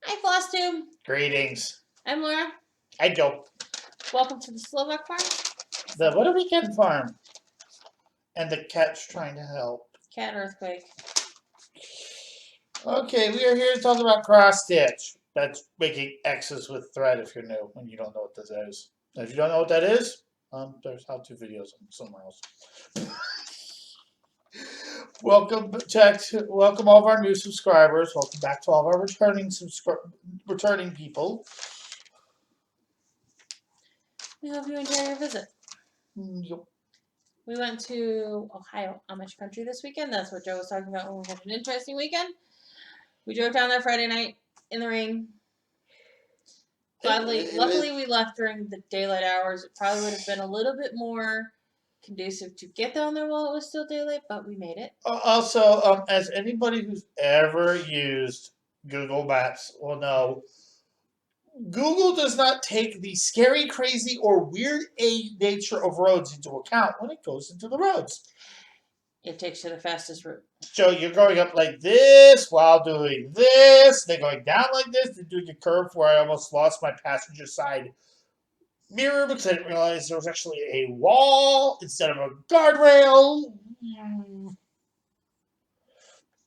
Hi, Flosstube. Greetings. I'm Laura. Hi, Joe. Welcome to the Slovak Farm. The What a Weekend Farm. And the cat's trying to help. Cat earthquake. Okay, we are here to talk about cross stitch. That's making X's with thread if you're new and you don't know what this is. If you don't know what that is, there's how-to videos somewhere else. Welcome all of our new subscribers. Welcome back to all of our returning people. We hope you enjoy your visit. Yep. We went to Ohio, Amish country this weekend. That's what Joe was talking about when we had an interesting weekend. We drove down there Friday night in the rain. Luckily, we left during the daylight hours. It probably would have been a little bit more conducive to get down there while it was still daylight, but we made it. Also, as anybody who's ever used Google Maps will know, Google does not take the scary, crazy, or weird nature of roads into account when it goes into the roads. It takes you the fastest route. So you're going up like this while doing this, then going down like this, then doing a curve where I almost lost my passenger side mirror because I didn't realize there was actually a wall instead of a guardrail.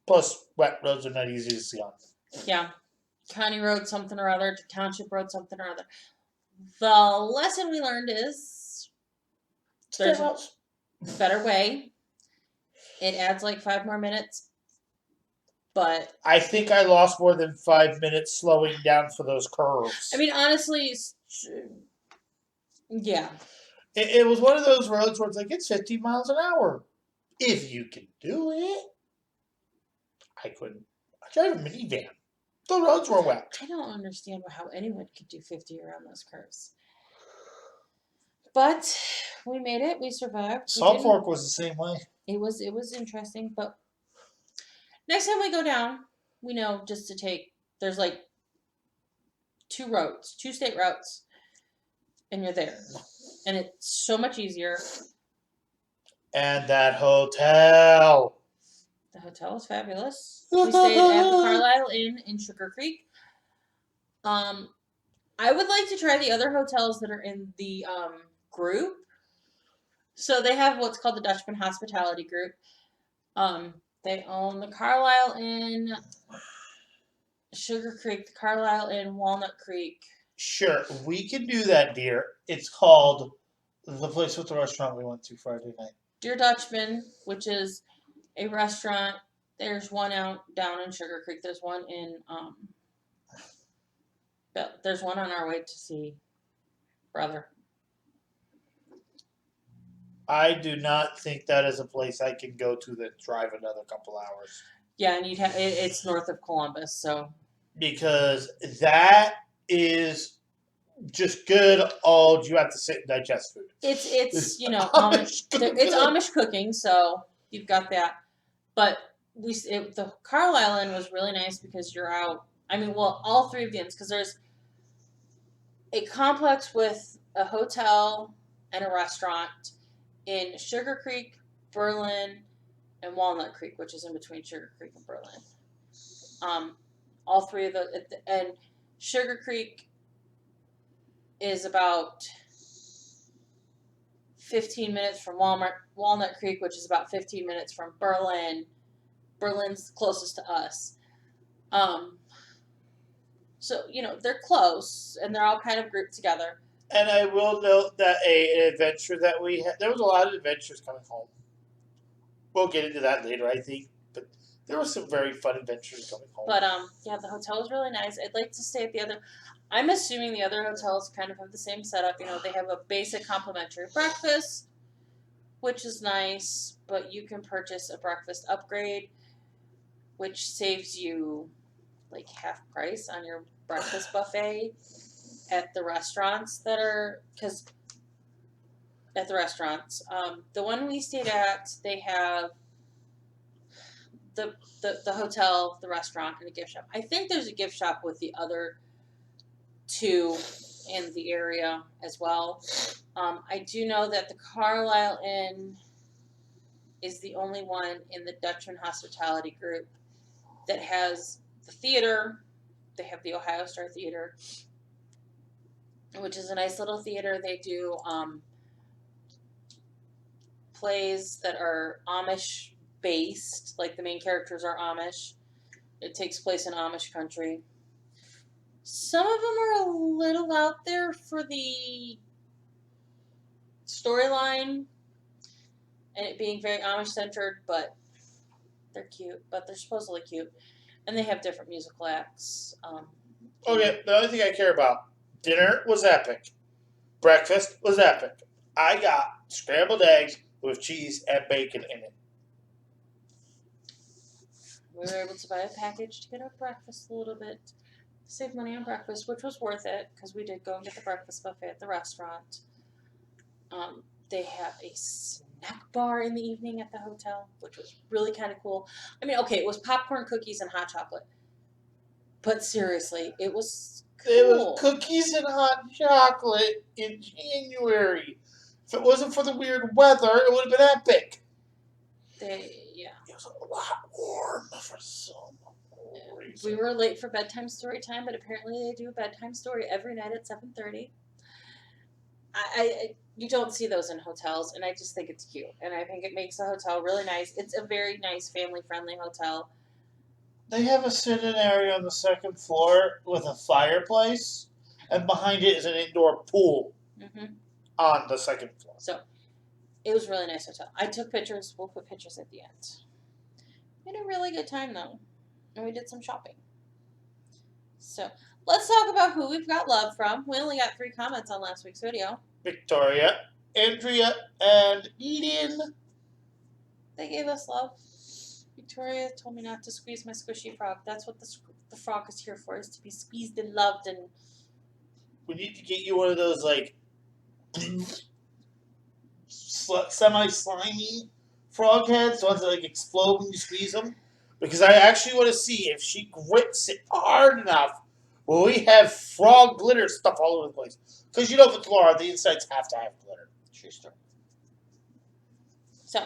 Plus, wet roads are not easy to see on. Yeah. County road something or other to township road something or other. The lesson we learned is there's a better way. It adds like 5 more minutes, but I think I lost more than 5 minutes slowing down for those curves. I mean, honestly, yeah. It was one of those roads where it's like, it's 50 miles an hour. If you can do it. I couldn't. I drive a minivan. The roads were wet. I don't understand how anyone could do 50 around those curves. But we made it. We survived. Salt Fork was the same way. It was interesting, but next time we go down, we know just to take. There's like 2 state routes, and you're there, and it's so much easier. And that hotel. The hotel was fabulous. We stayed at the Carlisle Inn in Sugar Creek. I would like to try the other hotels that are in the group. So they have what's called the Dutchman Hospitality Group. They own the Carlisle Inn, Sugar Creek, the Carlisle Inn, Walnut Creek. Sure, we can do that, dear. It's called the place with the restaurant we went to Friday night. Dear Dutchman, which is a restaurant. There's one out down in Sugar Creek. There's one in there's one on our way to see brother. I do not think that is a place I can go to that drive another couple hours. Yeah, and it's north of Columbus, so. Because that is just good old, you have to sit and digest food. It's Amish it's Amish cooking, so you've got that. But the Carlisle Inn was really nice because you're out. I mean, well, all 3 of the inns, because there's a complex with a hotel and a restaurant in Sugar Creek, Berlin, and Walnut Creek, which is in between Sugar Creek and Berlin. All 3 of and Sugar Creek is about 15 minutes from Walnut Creek, which is about 15 minutes from Berlin. Berlin's closest to us. So, they're close, and they're all kind of grouped together. And I will note that an adventure that we had, there was a lot of adventures coming home. We'll get into that later, I think. But there were some very fun adventures coming home. But, yeah, the hotel was really nice. I'd like to stay at the other. I'm assuming the other hotels kind of have the same setup. They have a basic complimentary breakfast, which is nice, but you can purchase a breakfast upgrade, which saves you like half price on your breakfast buffet at the restaurants that are, because at the restaurants, the one we stayed at, they have the hotel, the restaurant, and a gift shop. I think there's a gift shop with the other 2 in the area as well. I do know that the Carlisle Inn is the only one in the Dutchman Hospitality Group that has the theater they have the Ohio Star Theater, which is a nice little theater. They do plays that are Amish based, like the main characters are Amish. It takes place in Amish country. Some of them are a little out there for the storyline and it being very Amish centered, but they're cute. But they're supposedly cute, and they have different musical acts. Okay, the only thing I care about, dinner was epic. Breakfast was epic. I got scrambled eggs with cheese and bacon in it. We were able to buy a package to get our breakfast a little bit, save money on breakfast, which was worth it because we did go and get the breakfast buffet at the restaurant. They have a snack bar in the evening at the hotel, which was really kind of cool. I mean, okay, it was popcorn, cookies, and hot chocolate, but seriously, it was cool. It was cookies and hot chocolate in January. If it wasn't for the weird weather, it would have been epic. Yeah. It was a lot warm for some reason. We were late for bedtime story time, but apparently they do a bedtime story every night at 7:30. You don't see those in hotels, and I just think it's cute, and I think it makes the hotel really nice. It's a very nice family-friendly hotel. They have a sit-in area on the second floor with a fireplace, and behind it is an indoor pool on the second floor. So, it was a really nice hotel. I took pictures. We'll put pictures at the end. We had a really good time, though, and we did some shopping. So, let's talk about who we've got love from. We only got 3 comments on last week's video. Victoria, Andrea, and Lynn. They gave us love. Victoria told me not to squeeze my squishy frog. That's what the frog is here for, is to be squeezed and loved. And we need to get you one of those, like, semi-slimy frog heads, the ones that, like, explode when you squeeze them. Because I actually want to see if she grips it hard enough, will we have frog glitter stuff all over the place. Because you know, with Laura, the insides have to have glitter. True story. So,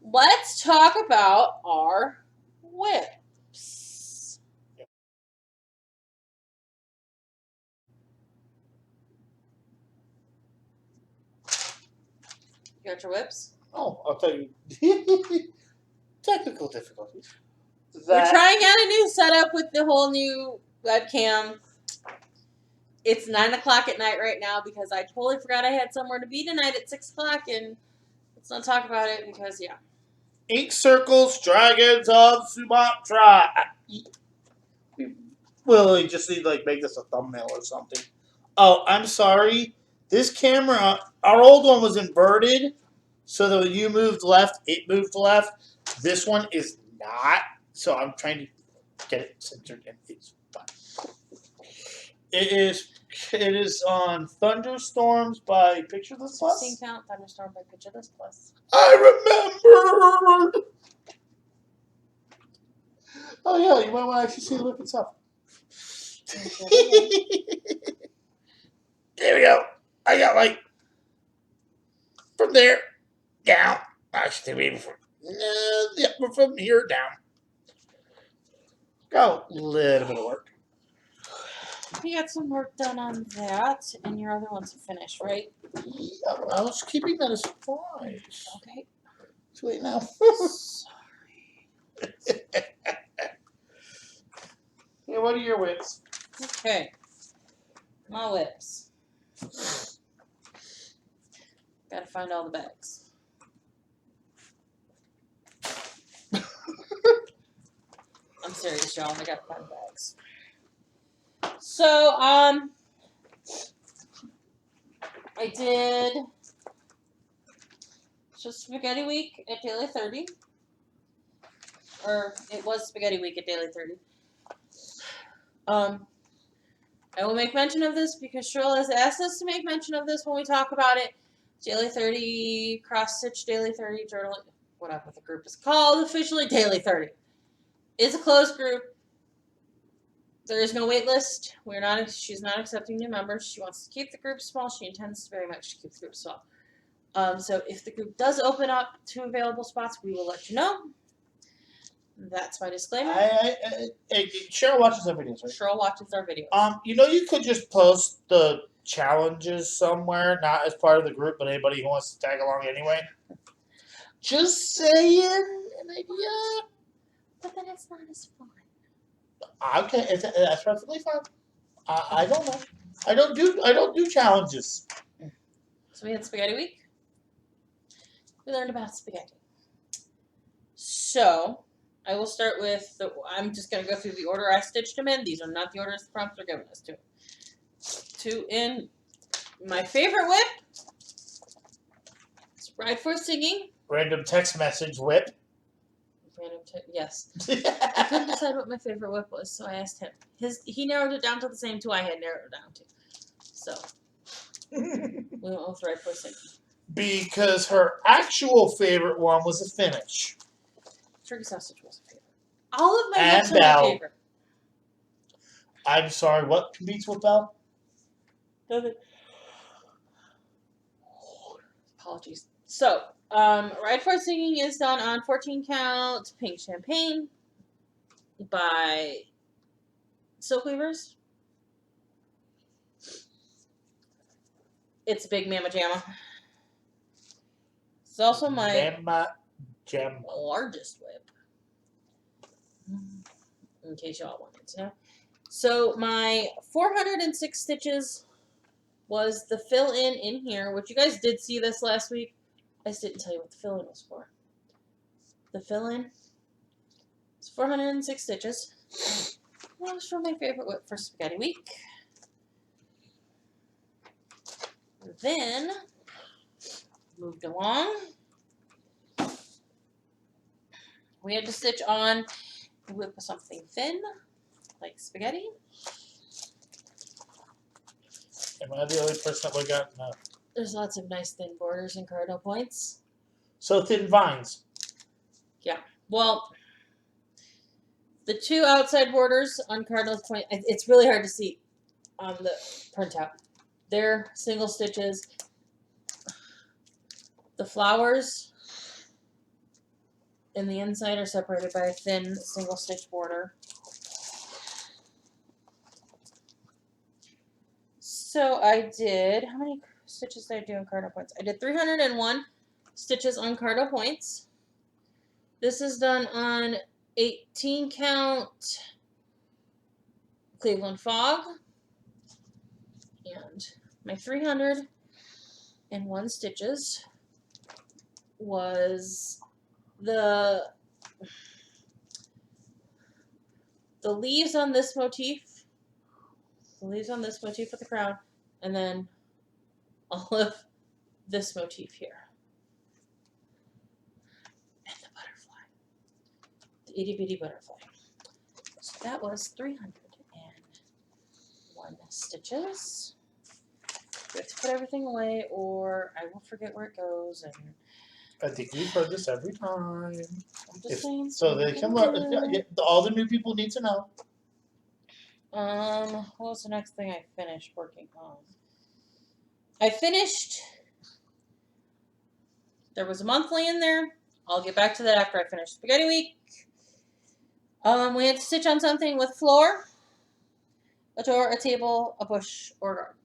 let's talk about our whips. You got your whips? Oh, I'll tell you. Technical difficulties. We're trying out a new setup with the whole new webcam. It's 9 o'clock at night right now because I totally forgot I had somewhere to be tonight at 6 o'clock, and let's not talk about it because, yeah. Ink Circles, Dragons of Sumatra. Well, we just need to, like, make this a thumbnail or something. Oh, I'm sorry. This camera, our old one was inverted, so that when you moved left, it moved left. This one is not, so I'm trying to get it centered, and it's fine. It is on Thunderstorms by Picture This Plus. Scene Count, Thunderstorm by Picture This Plus. I remembered! Oh yeah, you might want to actually see the look itself. There we go. I got, like, from there down. Actually, maybe from here down. Got a little bit of work. You got some work done on that, and your other one's finished, right? Yeah, I was keeping that as a surprise. Okay. Too late now. Sorry. Yeah, what are your whips? Okay. My whips. Gotta find all the bags. I'm serious, y'all. I gotta find bags. So, I did just Spaghetti Week at Daily 30. Or, it was Spaghetti Week at Daily 30. I will make mention of this because Cheryl has asked us to make mention of this when we talk about it. Daily 30, Cross Stitch Daily 30, Journal, whatever the group is called, officially Daily 30. It's a closed group. There is no wait list. She's not accepting new members. She wants to keep the group small. She intends very much to keep the group small. So if the group does open up to available spots, we will let you know. That's my disclaimer. Cheryl watches our videos, right? Cheryl watches our videos. You could just post the challenges somewhere, not as part of the group, but anybody who wants to tag along anyway. Just saying an idea. But then it's not as fun. Okay, that's perfectly fine. I don't know. I don't do challenges. So we had spaghetti week. We learned about spaghetti. So I will start with I'm just gonna go through the order I stitched them in. These are not the orders the prompts are giving us to. Two in my favorite whip. It's Ride for Singing. Random text message whip. Yes. I couldn't decide what my favorite whip was, so I asked him. He narrowed it down to the same two I had narrowed it down to. So we went with Ride for Singing. Because her actual favorite one was a finish. Turkey sausage was a favorite. All of my And whips are my Belle. favorite. I'm sorry, what competes with Belle? Apologies. So, Ride for Singing is done on 14 count Pink Champagne by Silk Weavers. It's Big Mama Jamma. It's also my Mama Jamma. largest whip. In case y'all wanted to know. So my 406 stitches was the fill-in here, which you guys did see this last week. I just didn't tell you what the fill-in was for. The fill-in is 406 stitches. That was from my favorite whip for Spaghetti Week. Then moved along. We had to stitch on a whip of something thin, like spaghetti. Am I the only person that would have gotten that? There's lots of nice thin borders and cardinal points. So thin vines. Yeah. Well, the two outside borders on cardinal point, it's really hard to see on the printout. They're single stitches. The flowers in the inside are separated by a thin single stitch border. So I did, how many stitches did I do on cardinal points? I did 301 stitches on cardinal points. This is done on 18 count Cleveland Fog. And my 301 stitches was the leaves on this motif. The leaves on this motif with the crown. And then all of this motif here. And the butterfly. The itty bitty butterfly. So that was 301 stitches. We have to put everything away or I will forget where it goes. And I think we've heard this every time. I'm just saying. So they can learn. All the new people need to know. What was the next thing I finished working on? I finished. There was a monthly in there. I'll get back to that after I finish Spaghetti Week. We had to stitch on something with floor, a door, a table, a bush, or a garden.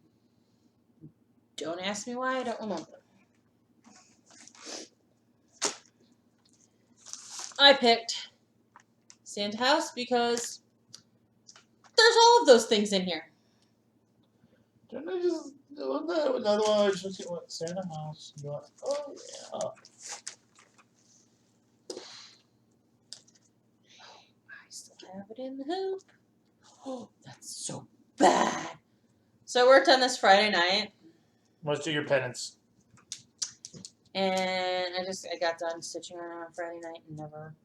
Don't ask me why, I don't remember. I picked Santa House because there's all of those things in here. Didn't I just do another one? I just went Santa House. Oh yeah. I still have it in the hoop. Oh, that's so bad. So I worked on this Friday night. Let's do your penance. And I got done stitching on Friday night and never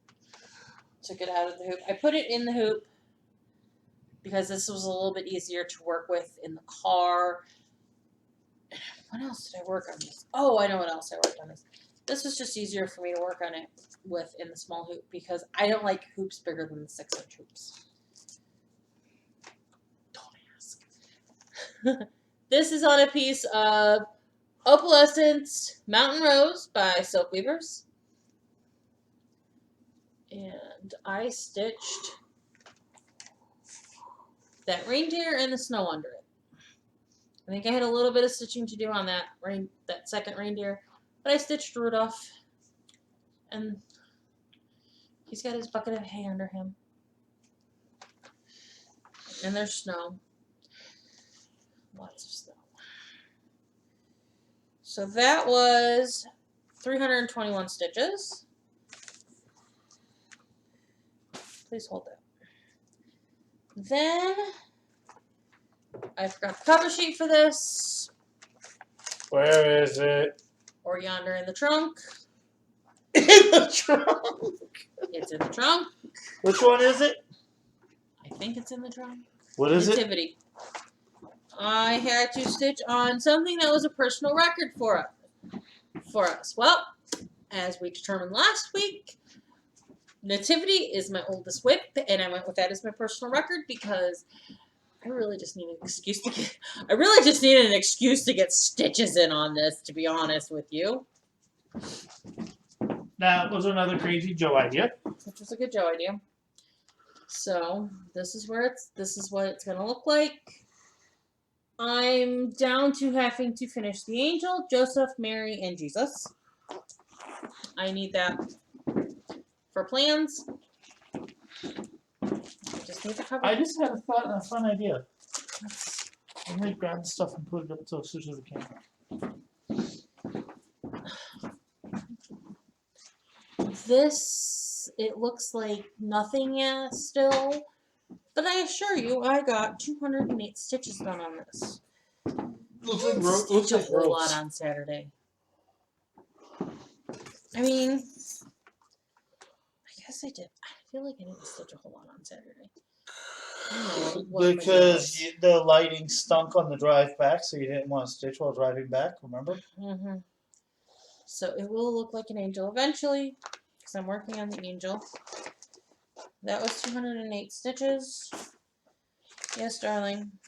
took it out of the hoop. I put it in the hoop because this was a little bit easier to work with in the car. What else did I work on this? Oh, I know what else I worked on this. This was just easier for me to work on it with in the small hoop because I don't like hoops bigger than the 6-inch hoops. Don't ask. This is on a piece of Opalescence Mountain Rose by Silk Weavers. And I stitched that reindeer and the snow under it. I think I had a little bit of stitching to do on that second reindeer, but I stitched Rudolph, and he's got his bucket of hay under him. And there's snow. Lots of snow. So that was 321 stitches. Please hold that. Then I forgot the cover sheet for this. Where is it? Or yonder in the trunk. In the trunk. It's in the trunk. Which one is it? I think it's in the trunk. What is Nativity. I had to stitch on something that was a personal record for us. Well, as we determined last week, Nativity is my oldest whip, and I went with that as my personal record because I really just need an excuse to get stitches in on this, to be honest with you. That was another crazy Joe idea. Which was a good Joe idea. So this is what it's gonna look like. I'm down to having to finish the angel, Joseph, Mary, and Jesus. I need that for plans. Just need the cover. I just had a fun idea. I'm gonna grab the stuff and put it up so soon as I can. This, it looks like nothing yet still, but I assure you, I got 208 stitches done on this. Looks like Stitch a whole lot on Saturday. I mean, I guess I did. I feel like I didn't stitch a whole lot on Saturday. Because the lighting stunk on the drive back, so you didn't want to stitch while driving back, remember? Mm-hmm. So it will look like an angel eventually, because I'm working on the angel. That was 208 stitches. Yes, darling.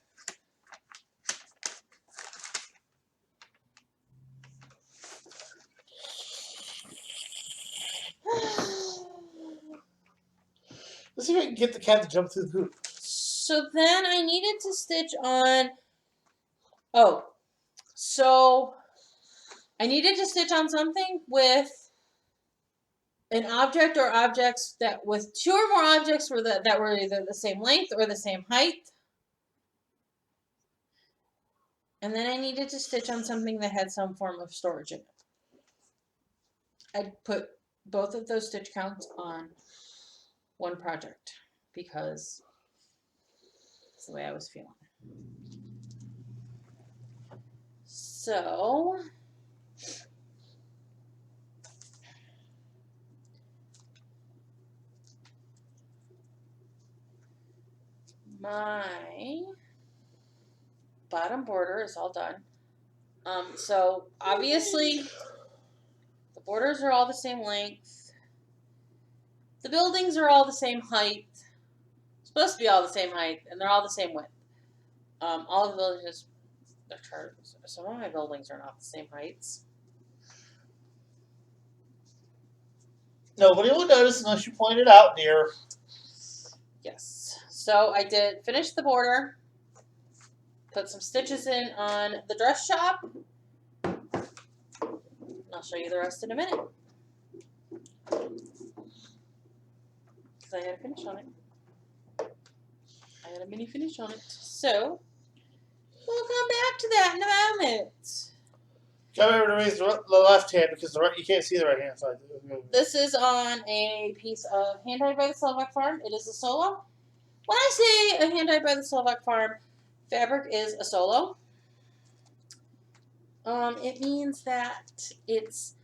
Let's see if I can get the cat to jump through the hoop. So then I needed to stitch on... Oh. So I needed to stitch on something with an object or objects that with two or more objects that were either the same length or the same height. And then I needed to stitch on something that had some form of storage in it. I put both of those stitch counts on one project because it's the way I was feeling. So my bottom border is all done. So obviously the borders are all the same length. The buildings are all the same height. Supposed to be all the same height, and they're all the same width. All of the buildings, some of my buildings are not the same heights. Nobody will notice unless you point it out, dear. Yes. So I did finish the border. Put some stitches in on the dress shop. I'll show you the rest in a minute. Because I had a finish on it. I had a mini finish on it. So, we'll come back to that in a moment. Remember to raise the left hand because you can't see the right hand side. This is on a piece of hand dyed by the Slovak Farm. It is a solo. When I say a hand dyed by the Slovak Farm, fabric is a solo. It means that it's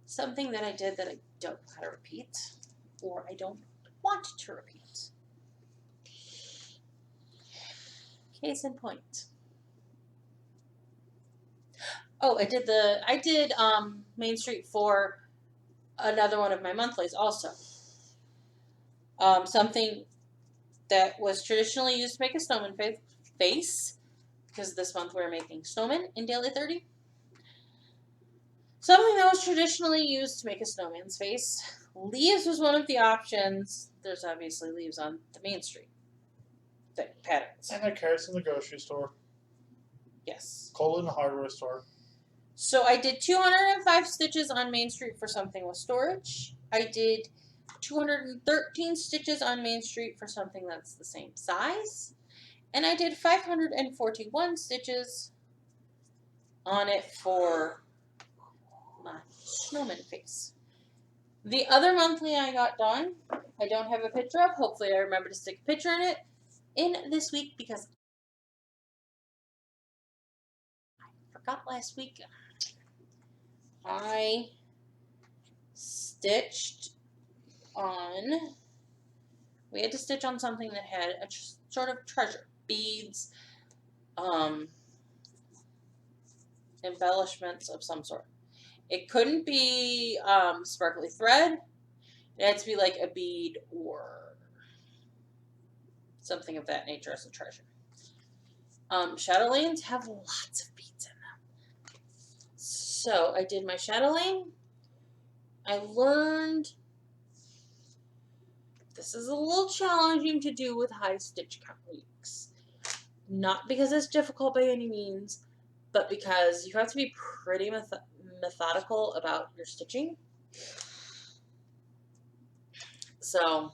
something that I did that I don't know how to repeat, or I don't want to repeat. Case in point. Oh, I did Main Street for another one of my monthlies also. Something that was traditionally used to make a snowman face, because this month we're making snowmen in Daily 30. Something that was traditionally used to make a snowman's face. Leaves was one of the options. There's obviously leaves on the main street. Patterns. And the carrots in the grocery store. Yes. Coal in the hardware store. So I did 205 stitches on Main Street for something with storage. I did 213 stitches on Main Street for something that's the same size. And I did 541 stitches on it for my snowman face. The other monthly I got done, I don't have a picture of. Hopefully I remember to stick a picture in it in this week because I forgot last week. I stitched on, we had to stitch on something that had a sort of treasure, beads, embellishments of some sort. It couldn't be sparkly thread. It had to be like a bead or something of that nature as a treasure. Shadow lanes have lots of beads in them. So I did my shadow lane. I learned this is a little challenging to do with high stitch count weeks. Not because it's difficult by any means, but because you have to be pretty methodical about your stitching. So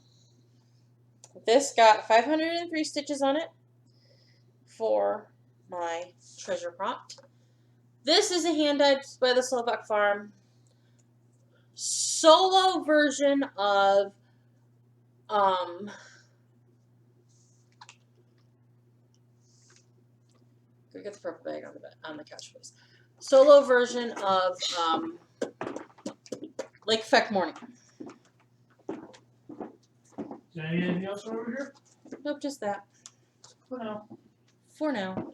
this got 503 stitches on it for my treasure prompt. This is a hand-dyed by the Slovak Farm solo version of go get the purple bag on the couch, please. Solo version of Lake Effect Morning. Is there anything else over here? Nope, just that. For now. For now.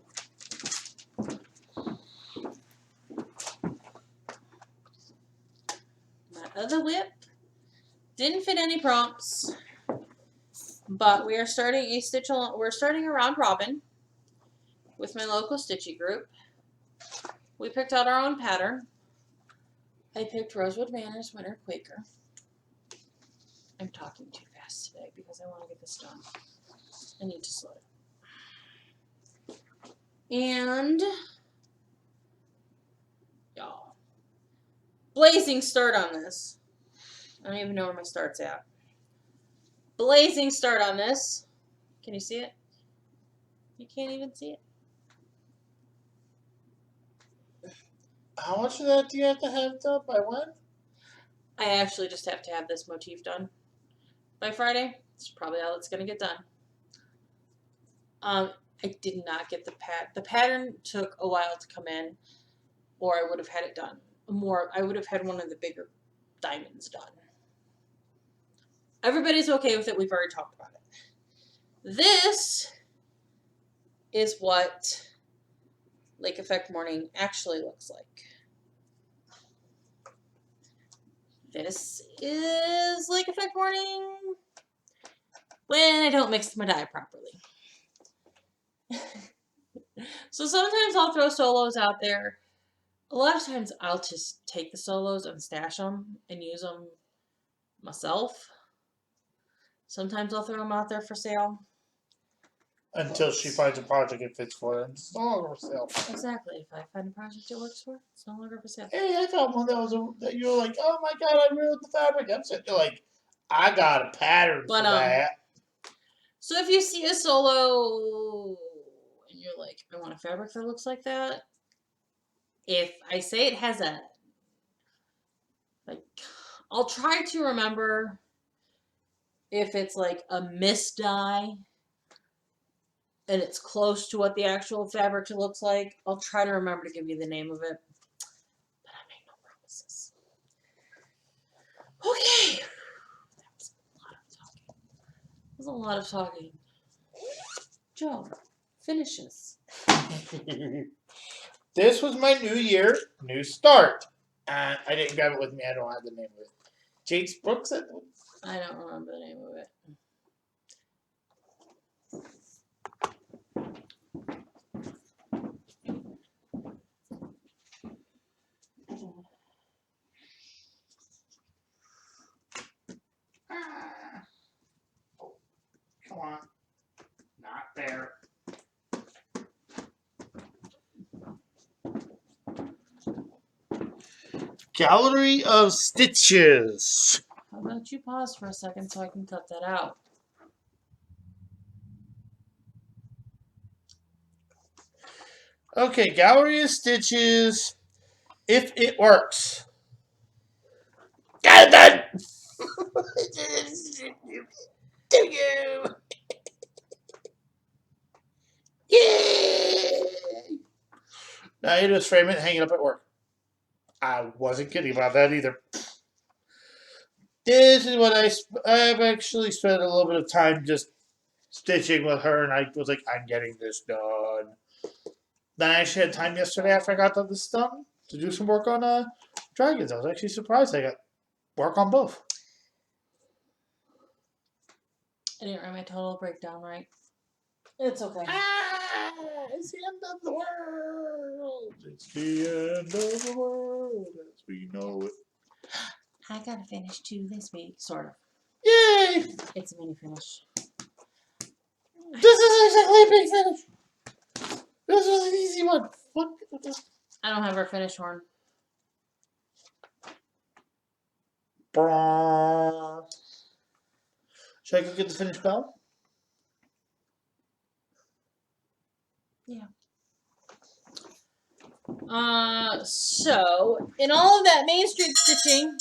My other whip didn't fit any prompts, but we are starting a stitch. We're starting a round robin with my local stitchy group. We picked out our own pattern. I picked Rosewood Manors Winter Quaker. I'm talking too fast today because I want to get this done. I need to slow it. And y'all, blazing start on this. I don't even know where my start's at. Blazing start on this. Can you see it? You can't even see it. How much of that do you have to have done by when? I actually just have to have this motif done by Friday. It's probably all it's going to get done. I did not get the pattern took a while to come in, or I would have had it done I would have had one of the bigger diamonds done. Everybody's okay with it. We've already talked about it. This is what Lake Effect Morning actually looks like. This is Lake Effect Morning when I don't mix my dye properly. So sometimes I'll throw solos out there. A lot of times I'll just take the solos and stash them and use them myself. Sometimes I'll throw them out there for sale. Until she finds a project it fits for her. It's no longer for sale. Exactly. If I find a project it works for, it's no longer for sale. Hey, I thought one that you were like, oh my god, I ruined the fabric. I'm sitting there like, I got a pattern for that. So if you see a solo and you're like, I want a fabric that looks like that, if I say it has a, like, I'll try to remember if it's like a mist dye and it's close to what the actual fabric looks like. I'll try to remember to give you the name of it, but I make no promises. Okay. That was a lot of talking. Joe, finishes. This was my new year, new start. I didn't grab it with me. I don't have the name of it. Jace Brooks? I don't remember the name of it. Not there. Gallery of Stitches. How about you pause for a second so I can cut that out? Okay, Gallery of Stitches. If it works. Got it done! To you! Yay! Now you just frame it and hang it up at work. I wasn't kidding about that either. This is what I've actually spent a little bit of time just stitching with her, and I was like, I'm getting this done. Then I actually had time yesterday after I got this done to do some work on dragons. I was actually surprised I got work on both. I didn't write my total breakdown right. It's okay. It's the end of the world. It's the end of the world as we know it. I gotta finish 2 this week, sort of. Yay! It's a mini finish. This is exactly a big finish. This was an easy one. What? I don't have our finish horn. Should I go get the finished bell? Yeah. So in all of that Main Street stitching,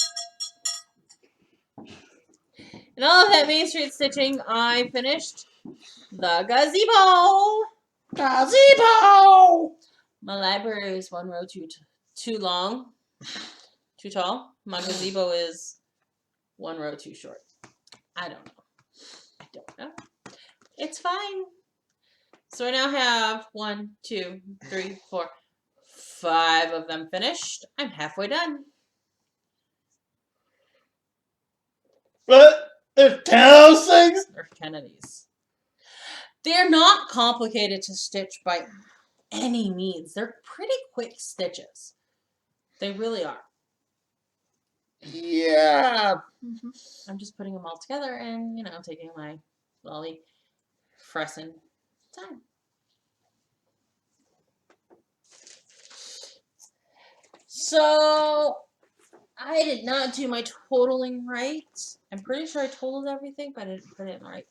I finished the gazebo. Gazebo! My library is 1 row too long, too tall. My gazebo is 1 row too short. I don't know. It's fine. So I now have 1, 2, 3, 4, 5 of them finished. I'm halfway done. What? There's 10 of those things? There's 10 of these. They're not complicated to stitch by any means. They're pretty quick stitches. They really are. Yeah. I'm just putting them all together and, taking my lolly fressin time. So, I did not do my totaling right. I'm pretty sure I totaled everything, but I didn't put it in the right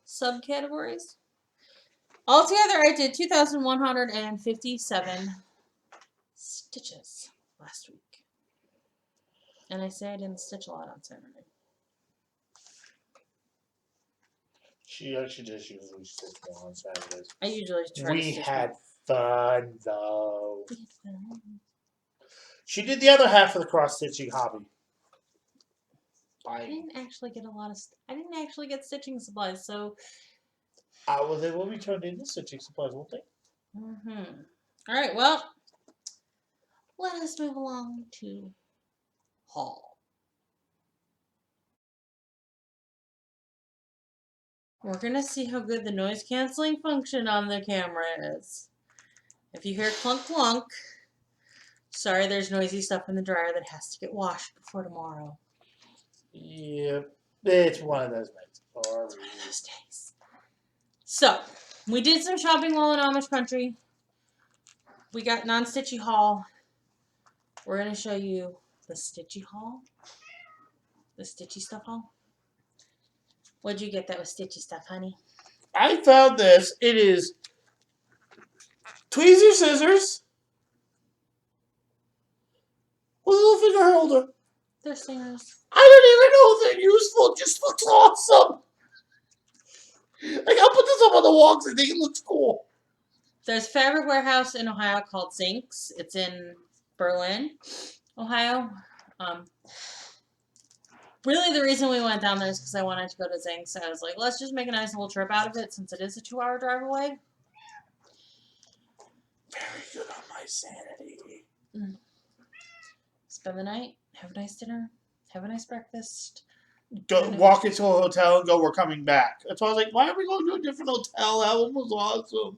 subcategories. Altogether, I did 2,157 stitches last week. And I say I didn't stitch a lot on Saturday. She actually does usually stitch more on Saturdays. I usually try to stitch We had fun, though. We had fun. She did the other half of the cross-stitching hobby. I didn't actually get I didn't actually get stitching supplies, so... Well, they will be turned into stitching supplies, won't they? Alright, well, let us move along to haul. We're going to see how good the noise canceling function on the camera is. If you hear clunk clunk, sorry, there's noisy stuff in the dryer that has to get washed before tomorrow. Yep. It's one of those nights. It's one of those days. So, we did some shopping while in Amish country. We got non-stitchy haul. We're going to show you the stitchy haul. The stitchy stuff haul. What'd you get that was stitchy stuff, honey? I found this. It is tweezer scissors with a little finger holder. They're singers. I didn't even know they're useful. It just looks awesome. Like, I'll put this up on the wall because I think it looks cool. There's a fabric warehouse in Ohio called Zinks. It's in Berlin, Ohio. Really, the reason we went down there is because I wanted to go to Zinks. I was like, let's just make a nice little trip out of it since it is a 2-hour drive away. Very good on my sanity. Spend the night, have a nice dinner, have a nice breakfast. Go walk into a hotel and go, we're coming back. That's why I was like, why are we going to a different hotel? That one was awesome.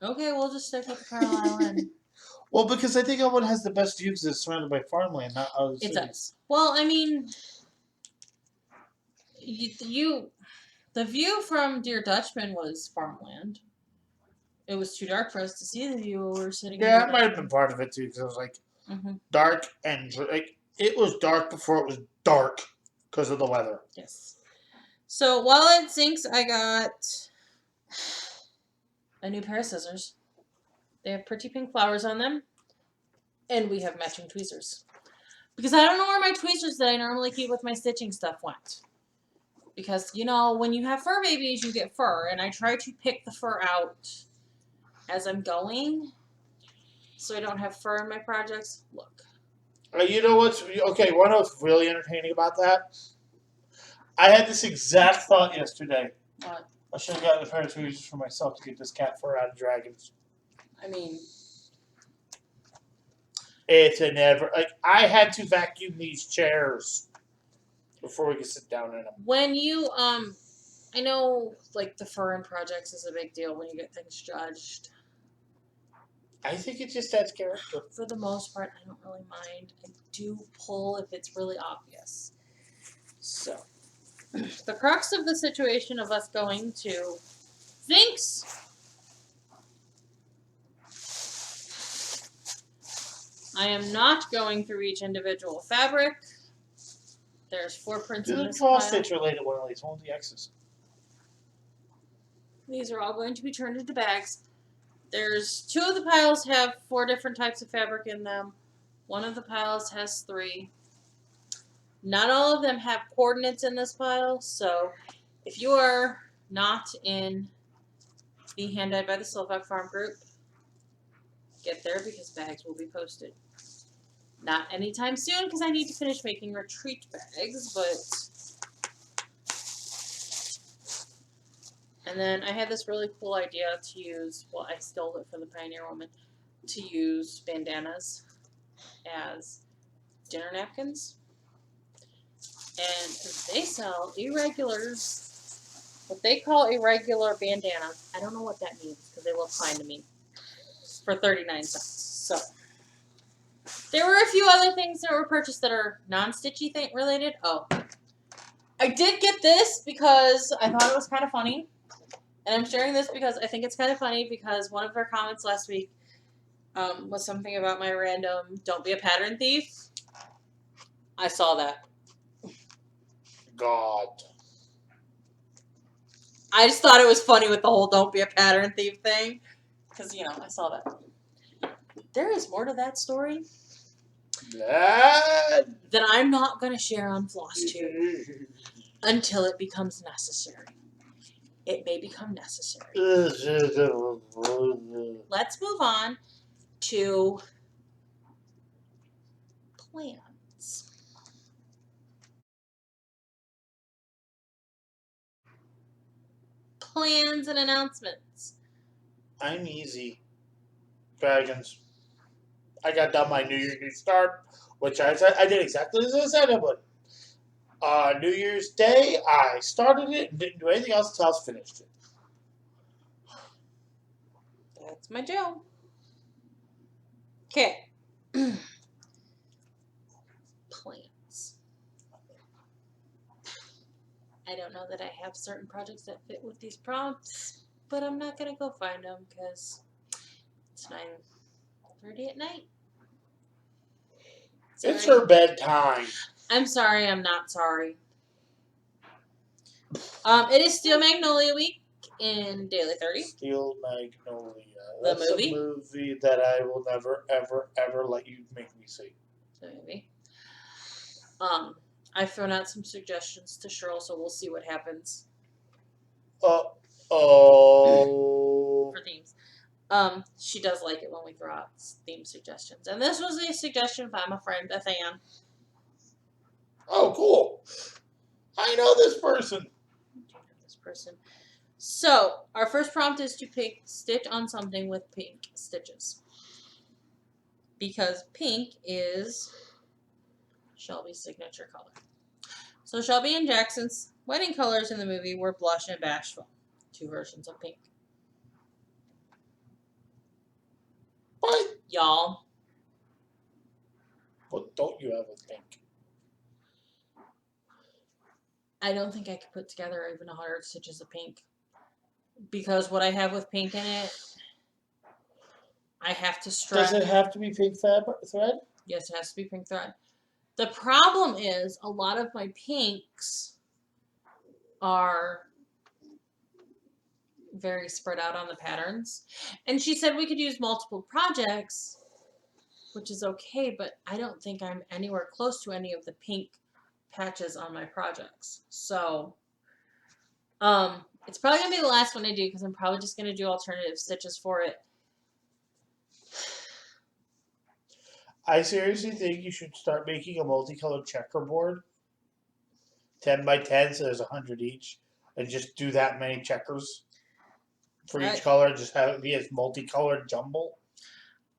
Okay, we'll just stick with the Carlisle Inn. Well, because I think that one has the best view because it's surrounded by farmland, not other cities. It does. Well, I mean, you The view from Dear Dutchman was farmland. It was too dark for us to see the view while we were sitting in Yeah, Dear it might have Dutchman. been part of it too, because it was like Mm-hmm. dark and like it was dark before it was dark because of the weather. Yes. So while it sinks, I got a new pair of scissors. They have pretty pink flowers on them, and we have matching tweezers. Because I don't know where my tweezers that I normally keep with my stitching stuff went. Because, you know, when you have fur babies, you get fur, and I try to pick the fur out as I'm going, so I don't have fur in my projects. Look. You know what's okay? One of what's really entertaining about that? I had this exact thought yesterday. What? I should have gotten a pair of tweezers for myself to get this cat fur out of dragons. I mean, It's a never like I had to vacuum these chairs before we could sit down in them. when you, I know, like, the fur in projects is a big deal when you get things judged. I think it just adds character. For the most part, I don't really mind. I do pull if it's really obvious. So, the crux of the situation of us going to Zinks. I am not going through each individual fabric. There's 4 prints in Didn't this cross pile. stitch related one of these, one of the X's. These are all going to be turned into bags. There's 2 of the piles have 4 different types of fabric in them. One of the piles has 3. Not all of them have coordinates in this pile, so if you are not in the Hand Dyed by the Silvac Farm group, get there because bags will be posted. Not anytime soon because I need to finish making retreat bags, but... And then I had this really cool idea to use, well, I stole it from the Pioneer Woman, to use bandanas as dinner napkins. And they sell irregulars, what they call irregular bandanas. I don't know what that means because they look fine to me. For 39 cents. So, there were a few other things that were purchased that are non-stitchy thing related. Oh, I did get this because I thought it was kind of funny. And I'm sharing this because I think it's kind of funny because one of our comments last week was something about my random "don't be a pattern thief." I saw that. God. I just thought it was funny with the whole "don't be a pattern thief" thing. Because, you know, I saw that. There is more to that story That that I'm not going to share on Flosstube until it becomes necessary. It may become necessary. Let's move on to plans. Plans and announcements. I'm easy. Dragons. I got done my New Year's New Start, which I did exactly as I said I would. New Year's Day, I started it and didn't do anything else until I finished it. That's my job. Okay. Plans. I don't know that I have certain projects that fit with these prompts, but I'm not going to go find them because it's 9:30 at night. Sorry. It's her bedtime. I'm sorry, I'm not sorry. It is Steel Magnolia Week in Daily 30. Steel Magnolia. The That's movie? a movie that I will never, ever, ever let you make me see. The movie. I've thrown out some suggestions to Cheryl, so we'll see what happens Oh. for themes. She does like it when we throw out theme suggestions. And this was a suggestion by my friend Beth Ann. Oh, cool. I know this person. This person. So, our first prompt is to stitch on something with pink stitches. Because pink is Shelby's signature color. So Shelby and Jackson's wedding colors in the movie were blush and bashful. 2 versions of pink. What? Y'all. What don't you have with pink? I don't think I could put together even 100 stitches of pink. Because what I have with pink in it, I have to stretch. Does it have to be pink thread? Yes, it has to be pink thread. The problem is a lot of my pinks are very spread out on the patterns. And she said we could use multiple projects, which is okay, but I don't think I'm anywhere close to any of the pink patches on my projects. So, it's probably going to be the last one I do because I'm probably just going to do alternative stitches for it. I seriously think you should start making a multicolored checkerboard. 10 by 10, so there's 100 each. And just do that many checkers for each color. Just have it be as multicolored jumble.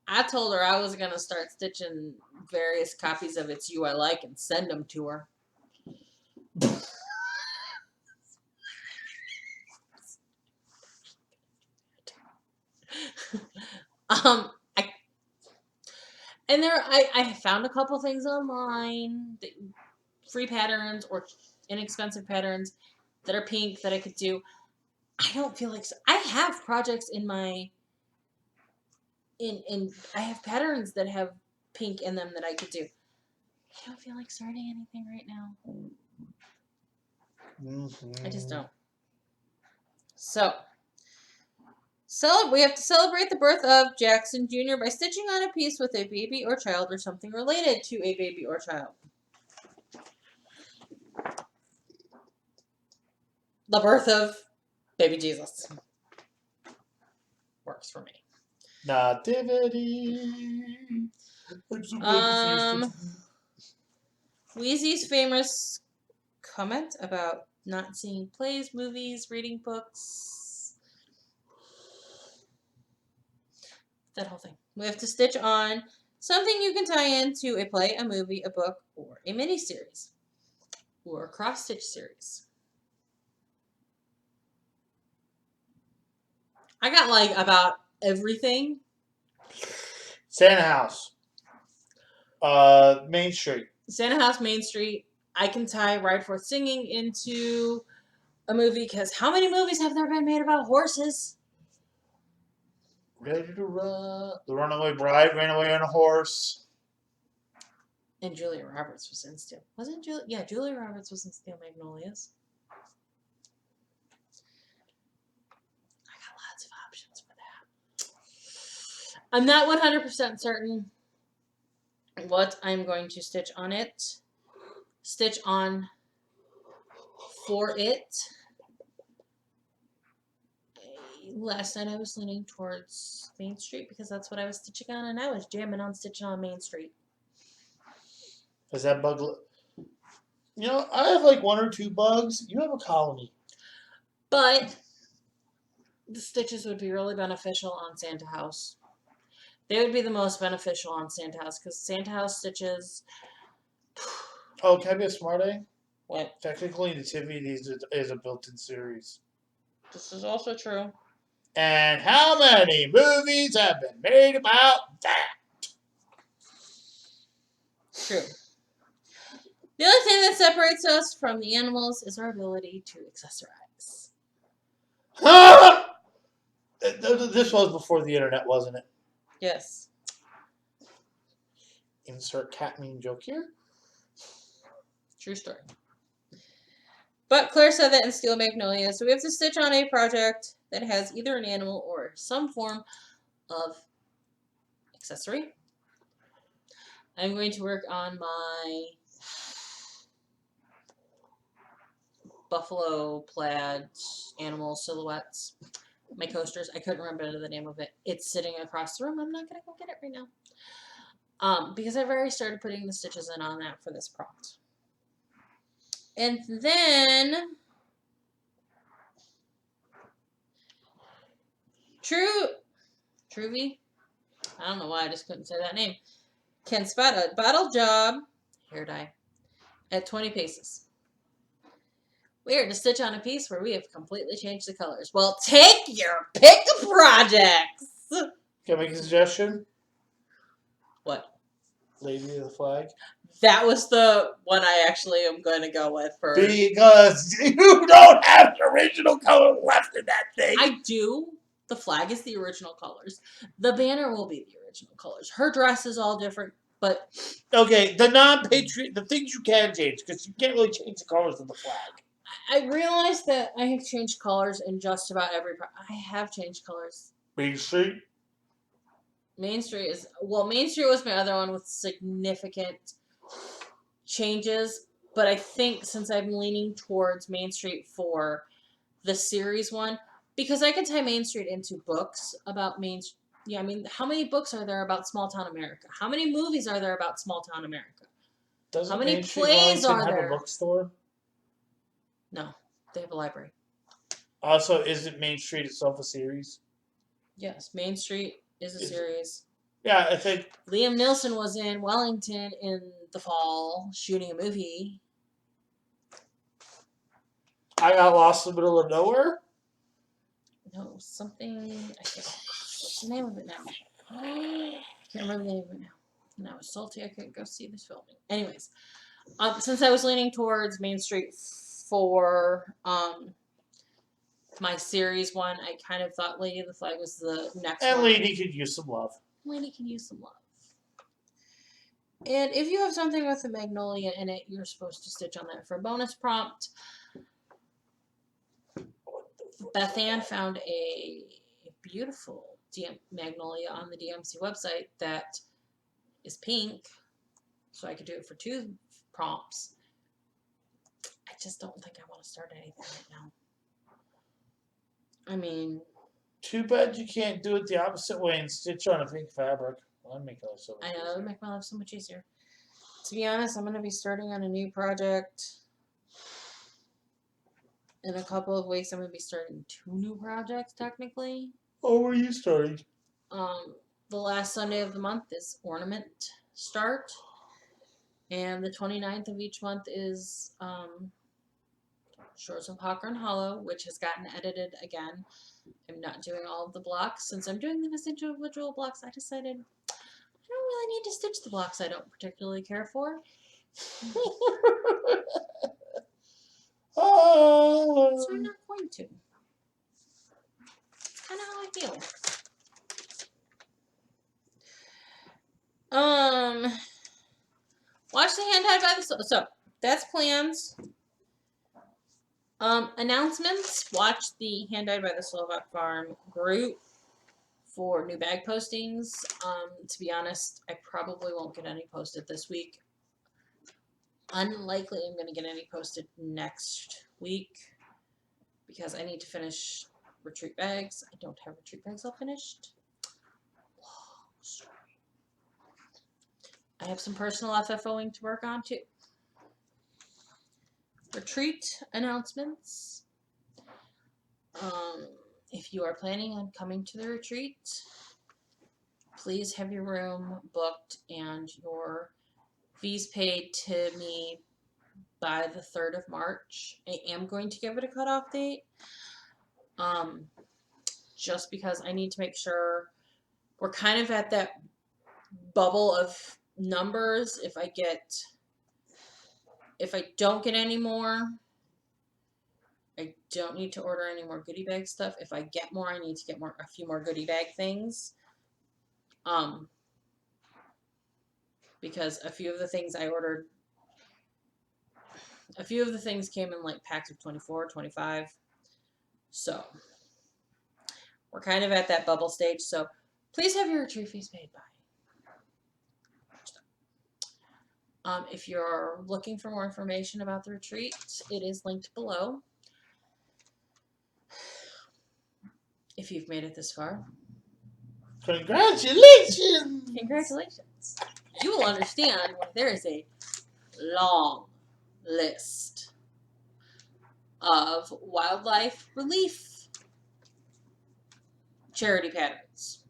I told her I was going to start stitching various copies of It's You I Like and send them to her. I found a couple things online, free patterns or inexpensive patterns that are pink that I could do. I don't feel like I have projects in my I have patterns that have pink in them that I could do. I don't feel like starting anything right now. I just don't. So we have to celebrate the birth of Jackson Jr. by stitching on a piece with a baby or child or something related to a baby or child. The birth of baby Jesus. Works for me. Nativity. Wheezy's famous comment about not seeing plays, movies, reading books. That whole thing. We have to stitch on something you can tie into a play, a movie, a book, or a miniseries. Or a cross-stitch series. I got like about everything. Santa House. Main Street. Santa House, Main Street. I can tie Ride Forth Singing into a movie because how many movies have there been made about horses? Ready to run. The Runaway Bride ran away on a horse. And Julia Roberts was in Steel. Wasn't Julia? Yeah, Julia Roberts was in Steel Magnolias. I got lots of options for that. I'm not 100% certain what I'm going to stitch on it. Stitch on for it. Last night I was leaning towards Main Street because that's what I was stitching on, and I was jamming on stitching on Main Street. Is that bug? You know, I have like 1 or 2 bugs. You have a colony. But the stitches would be really beneficial on Santa House. They would be the most beneficial on Santa House because Santa House stitches. Oh, can I be a smart A? What? Technically, Nativity is a built-in series. This is also true. And how many movies have been made about that? True. The other thing that separates us from the animals is our ability to accessorize. This was before the internet, wasn't it? Yes. Insert cat meme joke here. True story. But Claire said that in Steel Magnolia, so we have to stitch on a project that has either an animal or some form of accessory. I'm going to work on my buffalo plaid animal silhouettes, my coasters. I couldn't remember the name of it. It's sitting across the room. I'm not going to go get it right now. Because I've already started putting the stitches in on that for this prompt. And then Truvy, I don't know why I just couldn't say that name, can spot a bottle job hair dye at 20 paces. We are to stitch on a piece where we have completely changed the colors. Well, take your pick of projects. Can I make a suggestion? What? Lady of the Flag? That was the one I actually am going to go with for. Because you don't have the original color left in that thing. I do. The flag is the original colors. The banner will be the original colors. Her dress is all different, but Okay, the non-patriot, the things you can change, because you can't really change the colors of the flag. I realized that I have changed colors in just about every. I have changed colors. Main Street? Main Street is Main Street was my other one with significant changes, but I think since I'm leaning towards Main Street for the series one, because I can tie Main Street into books about Main. Yeah, I mean, how many books are there about small town America? How many movies are there about small town America? Doesn't How many Main Street plays Wellington are have there? a bookstore? No, they have a library. Also, isn't Main Street itself a series? Yes, Main Street is a series. Yeah, I think Liam Neeson was in Wellington in the fall shooting a movie. I Got Lost in the Middle of Nowhere? No, something. I can't. What's the name of it now? I can't remember the name of it now. And I was salty I couldn't go see this filming. Anyways, since I was leaning towards Main Street for my series one, I kind of thought Lady of the Flag was the next And one. Lady could use some love. Lady can use some love. And if you have something with a magnolia in it, you're supposed to stitch on that for a bonus prompt. Beth Ann found a beautiful magnolia on the DMC website that is pink, so I could do it for 2 prompts. I just don't think I want to start anything right now. I mean, too bad you can't do it the opposite way and stitch on a pink fabric. Well, that'd make life so much I know, easier. it would make my life so much easier. To be honest, I'm going to be starting on a new project. In a couple of weeks, I'm going to be starting 2 new projects, technically. Oh, where are you starting? The last Sunday of the month is Ornament Start. And the 29th of each month is Shores of Hawthorne Hollow, which has gotten edited again. I'm not doing all of the blocks. Since I'm doing them as individual blocks, I decided I don't really need to stitch the blocks I don't particularly care for. So I'm not going to. It's kind of how I feel. Watch the Hand Tied by the Soul. So that's plans. Announcements. Watch the Hand Tied by the Slovak Farm group for new bag postings. To be honest, I probably won't get any posted this week. Unlikely I'm going to get any posted next week because I need to finish retreat bags. I don't have retreat bags all finished. Long story. I have some personal FFOing to work on too. Retreat announcements. If you are planning on coming to the retreat, please have your room booked and your fees paid to me by the 3rd of March. I am going to give it a cutoff date. Just because I need to make sure we're kind of at that bubble of numbers. If I don't get any more, I don't need to order any more goodie bag stuff. If I get more, I need to get a few more goodie bag things. Because a few of the things I ordered, a few of the things came in like packs of 24, 25. So we're kind of at that bubble stage. So please have your retreat fees paid by. If you're looking for more information about the retreat, it is linked below. If you've made it this far, congratulations! Congratulations. You will understand when there is a long list of wildlife relief charity patterns.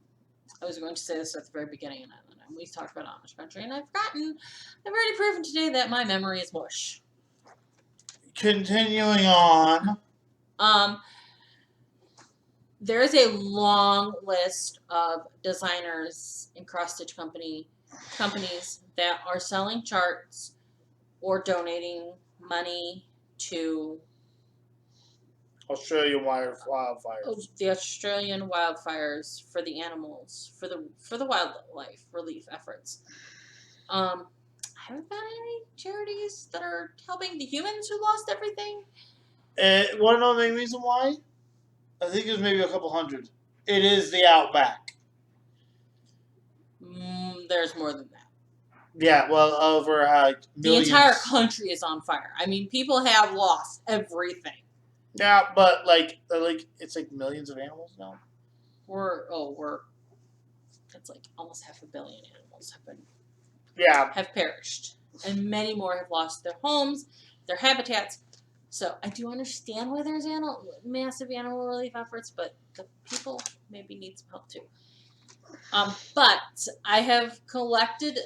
I was going to say this at the very beginning, and we talked about Amish country, and I've forgotten. I've already proven today that my memory is mush. Continuing on. There is a long list of designers in Cross Stitch Company companies that are selling charts or donating money to Australian wildfires. the Australian wildfires for the animals, for the wildlife relief efforts. I haven't found any charities that are helping the humans who lost everything. And want to know the main reason why? I think there's maybe a couple hundred. It is the outback. There's more than that. Yeah, well, over millions. The entire country is on fire. I mean, people have lost everything. Yeah, but like it's like millions of animals now. It's like almost 500 million animals have perished, and many more have lost their homes, their habitats. So I do understand why there's massive animal relief efforts, but the people maybe need some help too. But I have collected,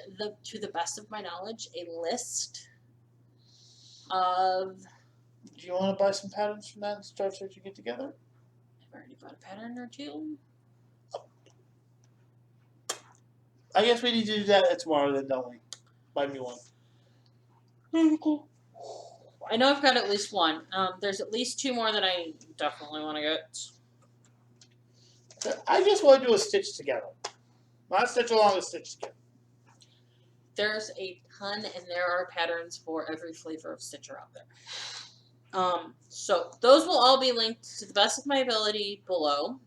to the best of my knowledge, a list of. Do you want to buy some patterns from that and start searching it together? I've already bought a pattern or two. I guess we need to do that tomorrow then, don't we? Buy me one. Cool. I know I've got at least one. There's at least two more that I definitely want to get. I just want to do a stitch together. Not stitch along, a stitch together. There's a ton, and there are patterns for every flavor of stitcher out there. So those will all be linked to the best of my ability below.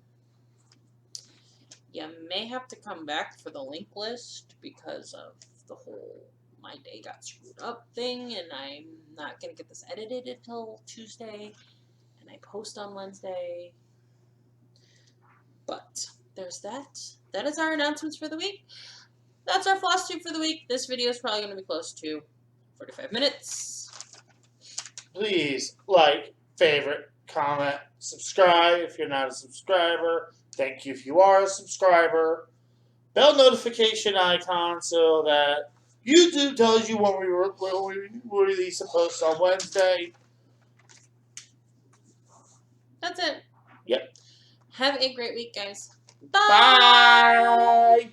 You may have to come back for the link list because of the whole my day got screwed up thing, and I'm not going to get this edited until Tuesday, and I post on Wednesday. But there's that. That is our announcements for the week. That's our Flosstube for the week. This video is probably going to be close to 45 minutes. Please like, favorite, comment, subscribe if you're not a subscriber. Thank you if you are a subscriber. Bell notification icon so that YouTube tells you when we release a post on Wednesday. That's it. Yep. Have a great week, guys. Bye.